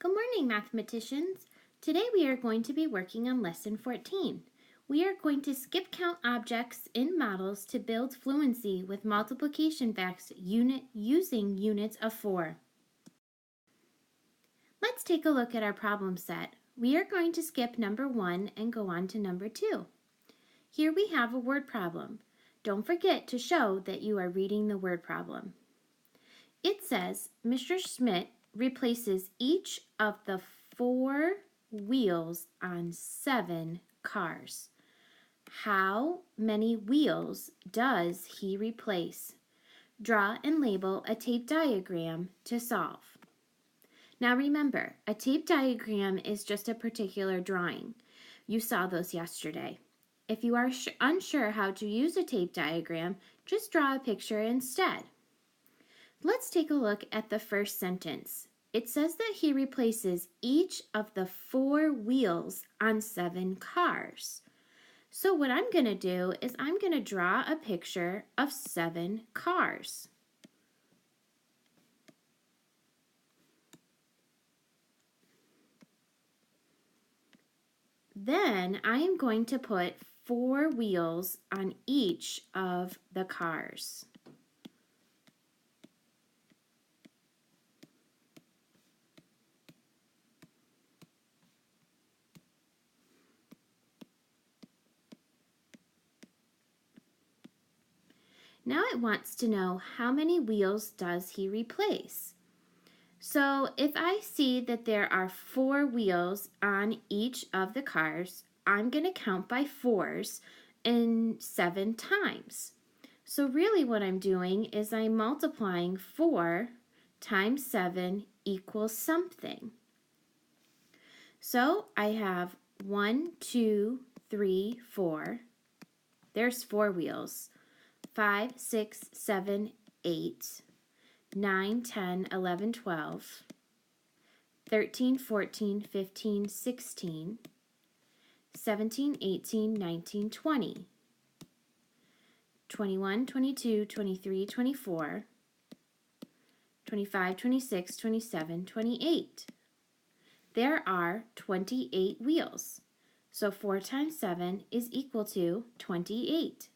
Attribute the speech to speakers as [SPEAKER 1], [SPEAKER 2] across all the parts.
[SPEAKER 1] Good morning, mathematicians. Today we are going to be working on Lesson 14. We are going to skip count objects in models to build fluency with multiplication facts using units of 4. Let's take a look at our problem set. We are going to skip number 1 and go on to number 2. Here we have a word problem. Don't forget to show that you are reading the word problem. It says, Mr. Schmidt replaces each of the 4 wheels on 7 cars. How many wheels does he replace? Draw and label a tape diagram to solve. Now remember, a tape diagram is just a particular drawing. You saw those yesterday. If you are unsure how to use a tape diagram, just draw a picture instead. Let's take a look at the first sentence. It says that he replaces each of the 4 wheels on 7 cars. So what I'm going to do is I'm going to draw a picture of 7 cars. Then I am going to put 4 wheels on each of the cars. Now it wants to know how many wheels does he replace. So if I see that there are 4 wheels on each of the cars, I'm going to count by 4s in 7 times. So really what I'm doing is I'm multiplying 4 times 7 equals something. So I have 1, 2, 3, 4. There's 4 wheels. 5, 6, 7, 8, 9, 10, 11, 12, 13, 14, 15, 16, 17, 18, 19, 20, 21, 22, 23, 24, 25, 26, 27, 28. There are 28 wheels. So 4 times 7 is equal to 28.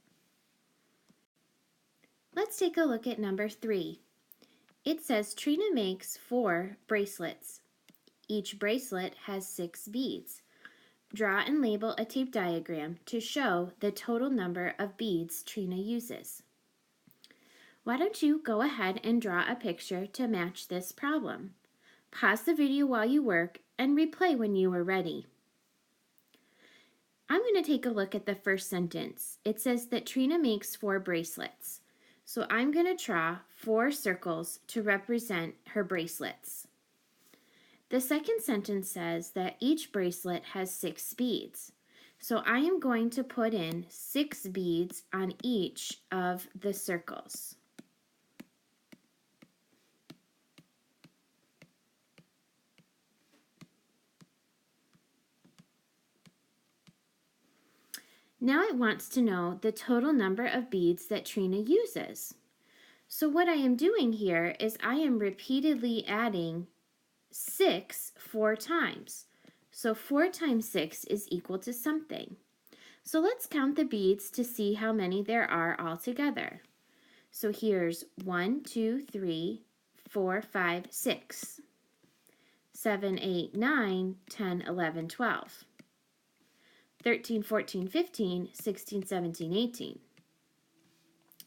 [SPEAKER 1] Let's take a look at number 3. It says Trina makes 4 bracelets. Each bracelet has 6 beads. Draw and label a tape diagram to show the total number of beads Trina uses. Why don't you go ahead and draw a picture to match this problem? Pause the video while you work and replay when you are ready. I'm going to take a look at the first sentence. It says that Trina makes 4 bracelets. So I'm going to draw 4 circles to represent her bracelets. The second sentence says that each bracelet has 6 beads. So I am going to put in 6 beads on each of the circles. Now it wants to know the total number of beads that Trina uses. So what I am doing here is I am repeatedly adding 6 4 times. So 4 times 6 is equal to something. So let's count the beads to see how many there are altogether. So here's 1, 2, 3, 4, 5, 6, 7, 8, 9, 10, 11, 12. 13, 14, 15, 16, 17, 18,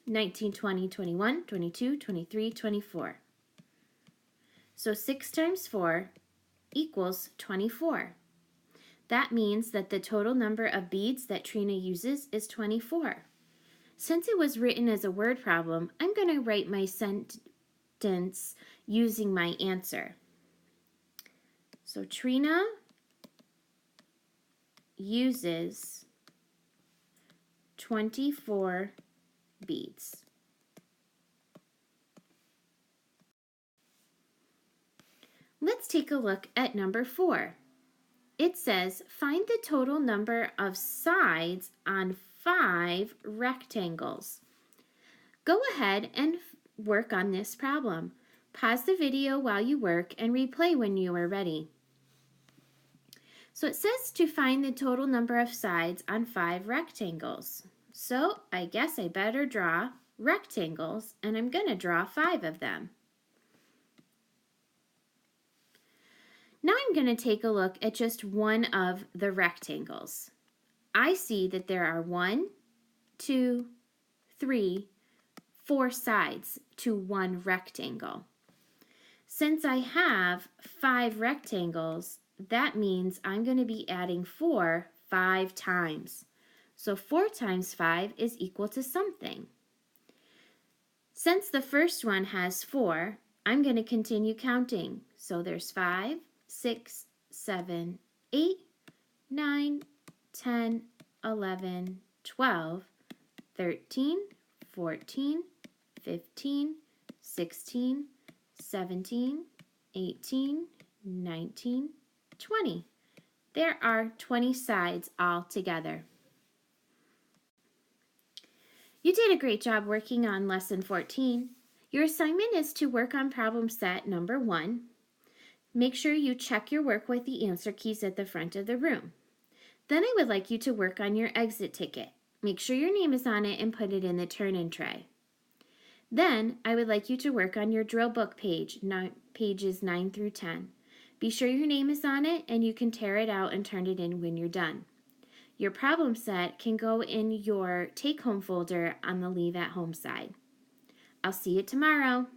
[SPEAKER 1] 19, 20, 21, 22, 23, 24. So 6 times 4 equals 24. That means that the total number of beads that Trina uses is 24. Since it was written as a word problem, I'm going to write my sentence using my answer. So Trina uses 24 beads. Let's take a look at number 4. It says, find the total number of sides on 5 rectangles. Go ahead and work on this problem. Pause the video while you work and replay when you are ready. So it says to find the total number of sides on 5 rectangles. So I guess I better draw rectangles, and I'm going to draw 5 of them. Now I'm going to take a look at just one of the rectangles. I see that there are 1, 2, 3, 4 sides to one rectangle. Since I have 5 rectangles, that means I'm going to be adding 4 5 times. So 4 times 5 is equal to something. Since the first one has 4, I'm going to continue counting. So there's 5, 6, 7, 8, 9, 10, 11, 12, 13, 14, 15, 16, 17, 18, 19, 20. There are 20 sides all together. You did a great job working on Lesson 14. Your assignment is to work on problem set number 1. Make sure you check your work with the answer keys at the front of the room. Then I would like you to work on your exit ticket. Make sure your name is on it and put it in the turn-in tray. Then I would like you to work on your drill book page, pages 9 through 10. Be sure your name is on it and you can tear it out and turn it in when you're done. Your problem set can go in your take-home folder on the Leave at Home side. I'll see you tomorrow.